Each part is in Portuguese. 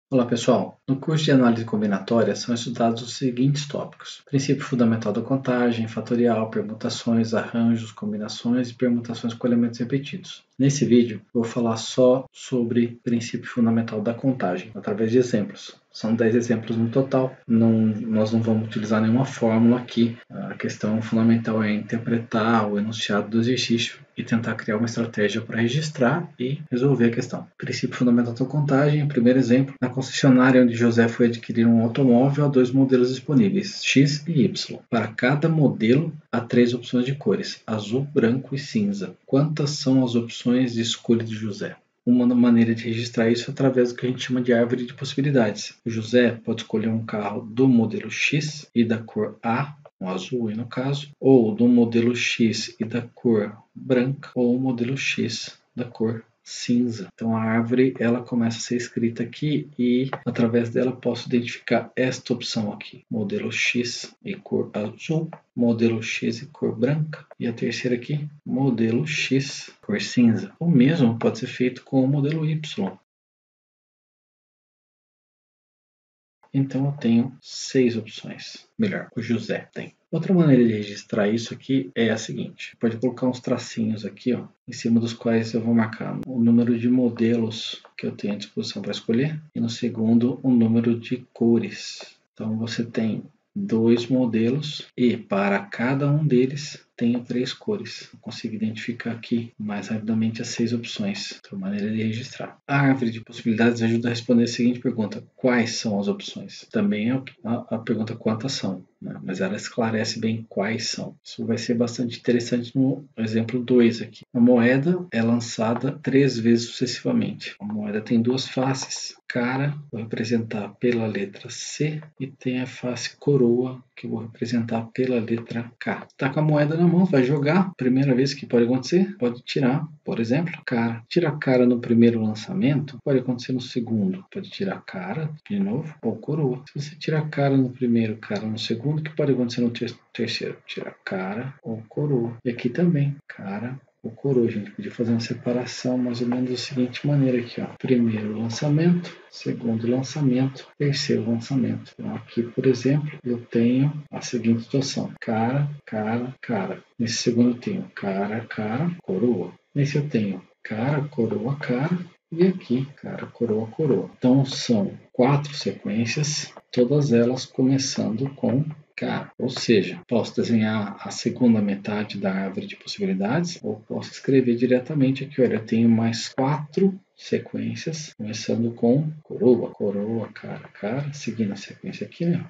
Olá pessoal, no curso de análise combinatória são estudados os seguintes tópicos: princípio fundamental da contagem, fatorial, permutações, arranjos, combinações e permutações com elementos repetidos. Nesse vídeo vou falar só sobre princípio fundamental da contagem, através de exemplos. São 10 exemplos no total, nós não vamos utilizar nenhuma fórmula aqui. A questão fundamental é interpretar o enunciado do exercício e tentar criar uma estratégia para registrar e resolver a questão. Princípio fundamental da contagem, primeiro exemplo, na concessionária onde José foi adquirir um automóvel, há 2 modelos disponíveis, X e Y. Para cada modelo, há 3 opções de cores, azul, branco e cinza. Quantas são as opções de escolha de José? Uma maneira de registrar isso é através do que a gente chama de árvore de possibilidades. O José pode escolher um carro do modelo X e da cor A, um azul no caso, ou do modelo X e da cor branca, ou o modelo X da cor cinza. Então a árvore ela começa a ser escrita aqui e através dela posso identificar esta opção aqui, modelo X e cor azul, modelo X e cor branca, e a terceira aqui, modelo X cor cinza. O mesmo pode ser feito com o modelo Y. Então eu tenho 6 opções. Melhor, o José tem. Outra maneira de registrar isso aqui é a seguinte. Pode colocar uns tracinhos aqui, ó, em cima dos quais eu vou marcar o número de modelos que eu tenho à disposição para escolher e no segundo o número de cores. Então você tem 2 modelos e para cada um deles tenho 3 cores. Eu consigo identificar aqui mais rapidamente as 6 opções. Outra maneira de registrar. A árvore de possibilidades ajuda a responder a seguinte pergunta: quais são as opções? Também é a pergunta quantas são, né? Mas ela esclarece bem quais são. Isso vai ser bastante interessante no exemplo 2 aqui. A moeda é lançada 3 vezes sucessivamente. A moeda tem 2 faces. Cara, vou representar pela letra C, e tem a face coroa, que eu vou representar pela letra K. Tá com a moeda na mão, vai jogar. Primeira vez que pode acontecer, pode tirar, por exemplo, cara. Tira a cara no primeiro lançamento, pode acontecer no segundo. Pode tirar a cara de novo, ou coroa. Se você tirar a cara no primeiro, cara no segundo, o que pode acontecer no terceiro? Tira a cara ou coroa. E aqui também, cara ou coroa. A gente podia fazer uma separação mais ou menos da seguinte maneira aqui, ó. Primeiro lançamento, segundo lançamento, terceiro lançamento. Então aqui, por exemplo, eu tenho a seguinte situação: cara, cara, cara. Nesse segundo eu tenho cara, cara, coroa. Nesse eu tenho cara, coroa, cara. E aqui, cara, coroa, coroa. Então são 4 sequências, todas elas começando com K. Ou seja, posso desenhar a segunda metade da árvore de possibilidades ou posso escrever diretamente aqui. Olha, eu tenho mais 4 sequências, começando com coroa, coroa, cara, cara, seguindo a sequência aqui, né?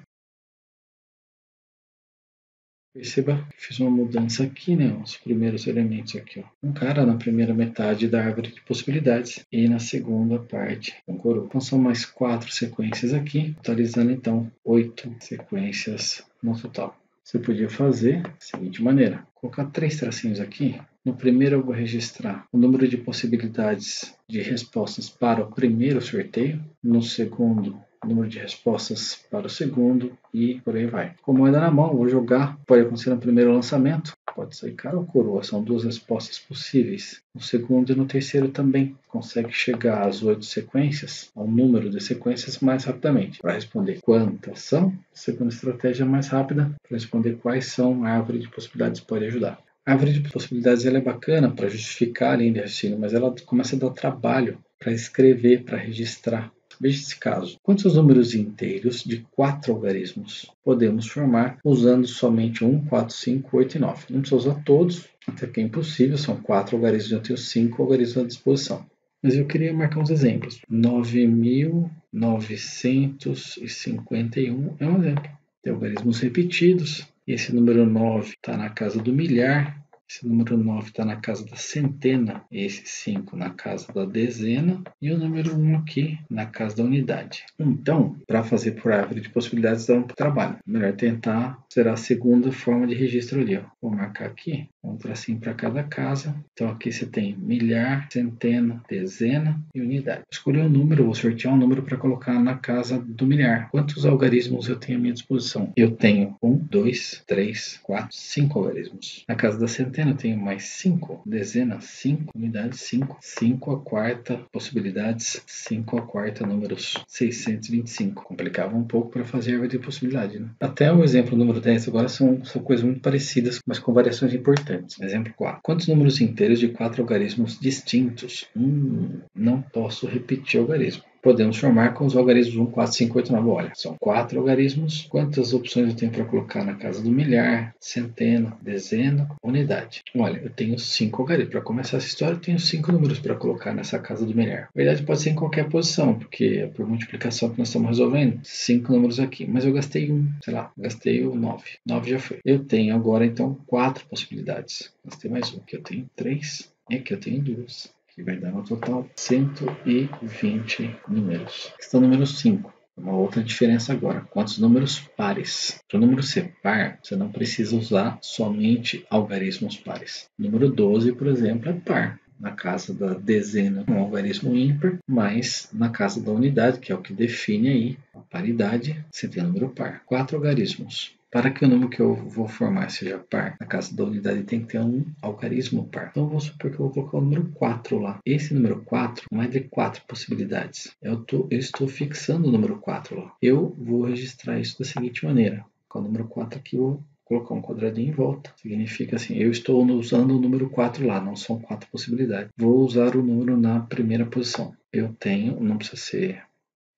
Perceba que fiz uma mudança aqui, né? Os primeiros elementos aqui, ó. Um cara na primeira metade da árvore de possibilidades e na segunda parte com coroa. Então são mais 4 sequências aqui, totalizando então 8 sequências no total. Você podia fazer da seguinte maneira: colocar 3 tracinhos aqui. No primeiro eu vou registrar o número de possibilidades de respostas para o primeiro sorteio. No segundo, o número de respostas para o segundo e por aí vai. Com a moeda na mão, vou jogar. Pode acontecer no primeiro lançamento. Pode sair cara ou coroa. São 2 respostas possíveis. No segundo e no terceiro também. Consegue chegar às 8 sequências, ao número de sequências mais rapidamente. Para responder quantas são, a segunda estratégia mais rápida. Para responder quais são, a árvore de possibilidades pode ajudar. A árvore de possibilidades ela é bacana para justificar a linha de raciocínio, mas ela começa a dar trabalho para escrever, para registrar. Veja esse caso. Quantos números inteiros de 4 algarismos podemos formar usando somente 1, 4, 5, 8 e 9? Não precisa usar todos, até que é impossível, são 4 algarismos, eu tenho 5 algarismos à disposição. Mas eu queria marcar uns exemplos. 9.951 é um exemplo. Tem algarismos repetidos. Esse número 9 está na casa do milhar. Esse número 9 está na casa da centena, esse 5 na casa da dezena e o número 1 aqui na casa da unidade. Então, para fazer por árvore de possibilidades dá um trabalho. Melhor tentar, será a segunda forma de registro ali. Ó. Vou marcar aqui, Um tracinho para cada casa. Então aqui você tem milhar, centena, dezena e unidade. Escolhi um número, vou sortear um número para colocar na casa do milhar. Quantos algarismos eu tenho à minha disposição? Eu tenho 1, 2, 3, 4, 5 algarismos. Na casa da centena eu tenho mais 5. Dezena, 5. Unidade, 5. 5 a quarta, possibilidades, 5 a quarta, números 625. Complicava um pouco para fazer a árvore de possibilidade, né? Até o exemplo número 10 agora são coisas muito parecidas, mas com variações importantes. Exemplo 4. Quantos números inteiros de 4 algarismos distintos? Não posso repetir o algarismo. Podemos formar com os algarismos 1, 4, 5, 8, 9. Olha, são 4 algarismos. Quantas opções eu tenho para colocar na casa do milhar, centena, dezena, unidade? Olha, eu tenho 5 algarismos. Para começar essa história, eu tenho 5 números para colocar nessa casa do milhar. Na verdade, pode ser em qualquer posição, porque é por multiplicação que nós estamos resolvendo. 5 números aqui. Mas eu gastei gastei o 9. 9 já foi. Eu tenho agora, então, 4 possibilidades. Gastei mais um. Aqui eu tenho 3 e aqui eu tenho 2. Que vai dar no total 120 números. Questão número 5. Uma outra diferença agora. Quantos números pares? Para o número ser par, você não precisa usar somente algarismos pares. O número 12, por exemplo, é par. Na casa da dezena, um algarismo ímpar, mas na casa da unidade, que é o que define aí a paridade, você tem número par. 4 algarismos. Para que o número que eu vou formar seja par, na casa da unidade tem que ter um algarismo par. Então, vou supor que eu vou colocar o número 4 lá. Esse número 4 não é de 4 possibilidades. Eu estou fixando o número 4 lá. Eu vou registrar isso da seguinte maneira. Com o número 4 aqui, eu vou colocar um quadradinho em volta. Significa assim, eu estou usando o número 4 lá, não são 4 possibilidades. Vou usar o número na primeira posição. Eu tenho, não precisa ser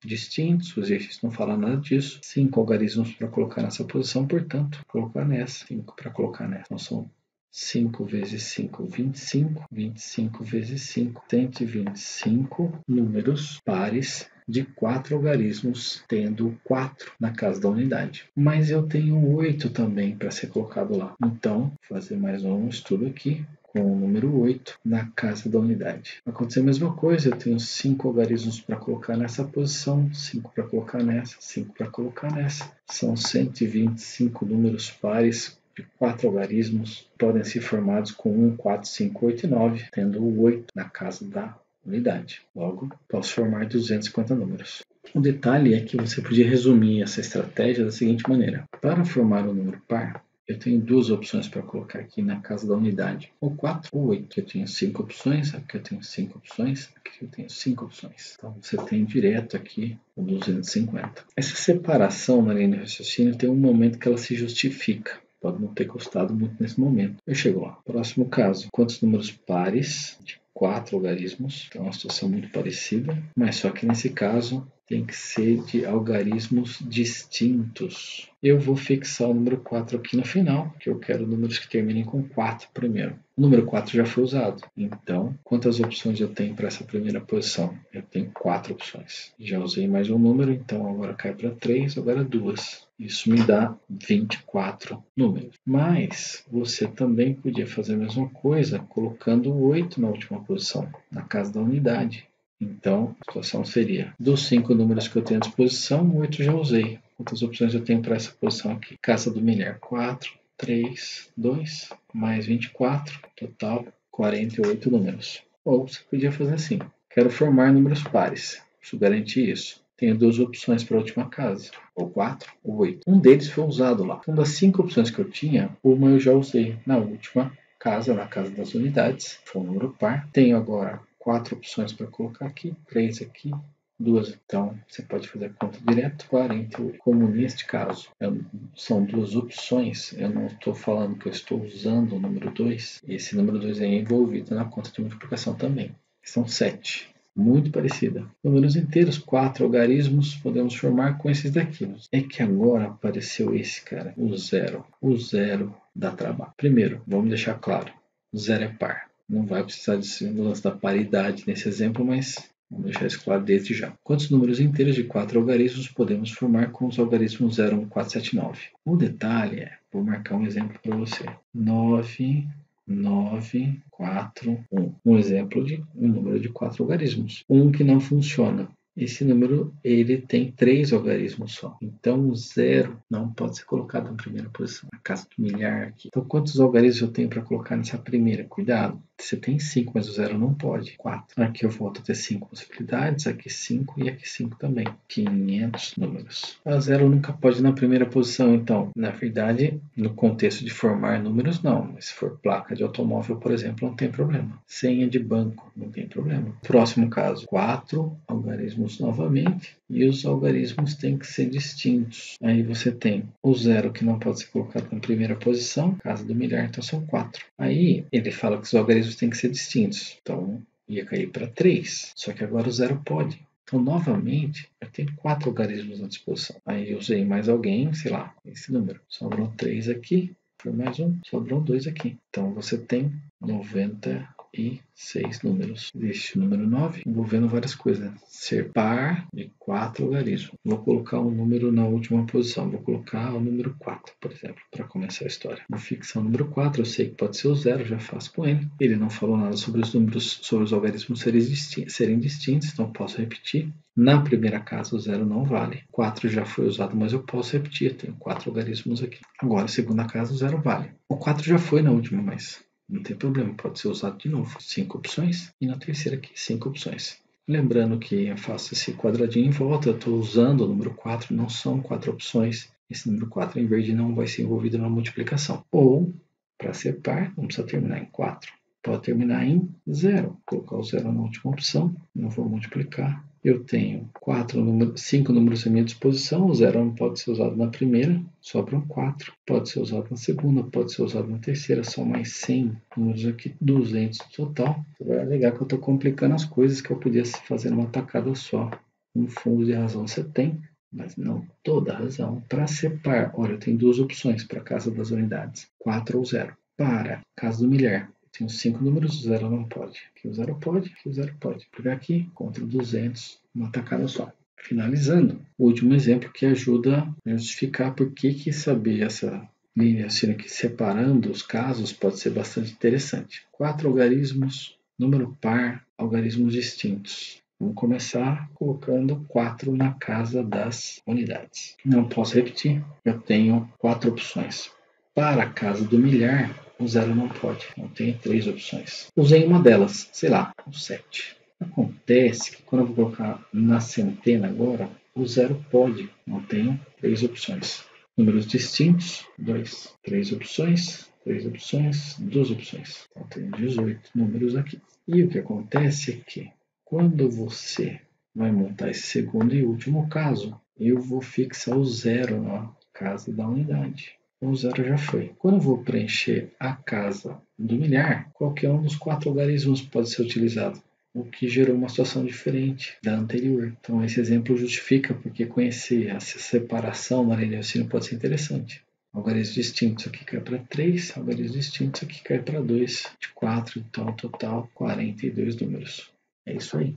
distintos, o exercício não fala nada disso. 5 algarismos para colocar nessa posição, portanto, colocar nessa. 5 para colocar nessa. Então, são 5 vezes 5, 25. 25 vezes 5, 125 números pares de 4 algarismos, tendo 4 na casa da unidade. Mas eu tenho 8 também para ser colocado lá. Então, vou fazer mais um estudo aqui com o número 8 na casa da unidade. Vai acontecer a mesma coisa, eu tenho 5 algarismos para colocar nessa posição, 5 para colocar nessa, 5 para colocar nessa. São 125 números pares de 4 algarismos, podem ser formados com 1, 4, 5, 8 e 9, tendo o 8 na casa da unidade. Logo, posso formar 250 números. O detalhe é que você podia resumir essa estratégia da seguinte maneira. Para formar um número par, eu tenho duas opções para colocar aqui na casa da unidade, ou 4 ou 8. Aqui eu tenho 5 opções, aqui eu tenho 5 opções, aqui eu tenho 5 opções. Então você tem direto aqui o 250. Essa separação na linha de raciocínio tem um momento que ela se justifica. Pode não ter custado muito nesse momento. Eu chego lá. Próximo caso. Quantos números pares de 4 algarismos? Então é uma situação muito parecida, mas só que nesse caso tem que ser de algarismos distintos. Eu vou fixar o número 4 aqui no final, que eu quero números que terminem com 4 primeiro. O número 4 já foi usado. Então, quantas opções eu tenho para essa primeira posição? Eu tenho 4 opções. Já usei mais um número, então agora cai para 3, agora 2. Isso me dá 24 números. Mas você também podia fazer a mesma coisa colocando o 8 na última posição, na casa da unidade. Então, a situação seria, dos 5 números que eu tenho à disposição, 8 já usei. Quantas opções eu tenho para essa posição aqui? Casa do milhar, 4, 3, 2, mais 24, total 48 números. Ou você podia fazer assim, quero formar números pares, preciso garantir isso. Tenho duas opções para a última casa, ou 4 ou 8. Um deles foi usado lá. Então, das 5 opções que eu tinha, uma eu já usei na última casa, na casa das unidades, foi um número par. Tenho agora 4 opções para colocar aqui, 3 aqui, 2. Então, você pode fazer a conta direto, 48. Como neste caso, são duas opções, eu não estou falando que eu estou usando o número 2, esse número 2 é envolvido na conta de multiplicação também. São 7. Muito parecida. Números inteiros, 4 algarismos, podemos formar com esses daqui. É que agora apareceu esse, cara, o 0. O 0 dá trabalho. Primeiro, vamos deixar claro, o 0 é par. Não vai precisar de lance da paridade nesse exemplo, mas vamos deixar isso claro desde já. Quantos números inteiros de 4 algarismos podemos formar com os algarismos 0, 1, 4, 7, 9? O detalhe é, vou marcar um exemplo para você. 9, 9, 4, 1. Um exemplo de um número de 4 algarismos. Um que não funciona. esse número ele tem 3 algarismos só. Então o 0 não pode ser colocado na primeira posição. A casa do milhar aqui. Então quantos algarismos eu tenho para colocar nessa primeira? Cuidado. Você tem 5, mas o 0 não pode. 4. Aqui eu volto a ter 5 possibilidades, aqui 5 e aqui 5 também. 500 números. O 0 nunca pode ir na primeira posição, então, na verdade, no contexto de formar números, não. Mas se for placa de automóvel, por exemplo, não tem problema. Senha de banco, não tem problema. Próximo caso, 4 algarismos novamente, e os algarismos têm que ser distintos. Aí você tem o 0 que não pode ser colocado na primeira posição, casa do milhar, então são 4. Aí ele fala que os algarismos têm que ser distintos, então ia cair para 3, só que agora o 0 pode. Então, novamente, eu tenho 4 algarismos à disposição. Aí eu usei mais alguém, sei lá, esse número. Sobrou 3 aqui, foi mais um, sobrou 2 aqui. Então, você tem 96 números. Existe o número 9, envolvendo várias coisas. Ser par de 4 algarismos. Vou colocar um número na última posição. Vou colocar o número 4, por exemplo, para começar a história. Vou fixar o número 4, eu sei que pode ser o 0, já faço com ele. Ele não falou nada sobre os números, sobre os algarismos serem distintos, então posso repetir. Na primeira casa, o 0 não vale. 4 já foi usado, mas eu posso repetir. Tenho 4 algarismos aqui. Agora, na segunda casa, o 0 vale. O 4 já foi na última, mas não tem problema, pode ser usado de novo. 5 opções. E na terceira aqui, 5 opções. Lembrando que eu faço esse quadradinho em volta, eu estou usando o número 4, não são 4 opções. Esse número 4 em verde não vai ser envolvido na multiplicação. Ou, para ser par, não precisa terminar em 4. Pode terminar em 0. Vou colocar o 0 na última opção, não vou multiplicar. Eu tenho 5 números à minha disposição, o 0 não pode ser usado na primeira, sobram 4. Pode ser usado na segunda, pode ser usado na terceira, são mais 100 números aqui, 200 no total. Você vai alegar que eu estou complicando as coisas, que eu podia fazer numa tacada só. Um fundo de razão você tem, mas não toda a razão. Para ser par, olha, eu tenho 2 opções para a casa das unidades, 4 ou 0. Para casa do milhar, tenho 5 números, o 0 não pode. Aqui o 0 pode, aqui o 0 pode. Vou pegar aqui, contra 200, uma tacada só. Finalizando, o último exemplo que ajuda a justificar por que saber essa linha assim aqui separando os casos pode ser bastante interessante. 4 algarismos, número par, algarismos distintos. Vamos começar colocando 4 na casa das unidades. Não posso repetir, eu tenho 4 opções. Para a casa do milhar, o 0 não pode, não tem 3 opções. Usei uma delas, sei lá, o 7. Acontece que quando eu vou colocar na centena agora, o 0 pode, não tenho 3 opções. Números distintos, 2. 3 opções, 3 opções, 2 opções. Então tenho 18 números aqui. E o que acontece é que quando você vai montar esse segundo e último caso, eu vou fixar o 0 na casa da unidade. O 0 já foi. Quando eu vou preencher a casa do milhar, qualquer um dos 4 algarismos pode ser utilizado, o que gerou uma situação diferente da anterior. Então esse exemplo justifica porque conhecer essa separação na linha de raciocínio pode ser interessante. Algarismos distintos aqui cai para 3, algarismos distintos aqui cai para 2, de 4, então total 42 números. É isso aí.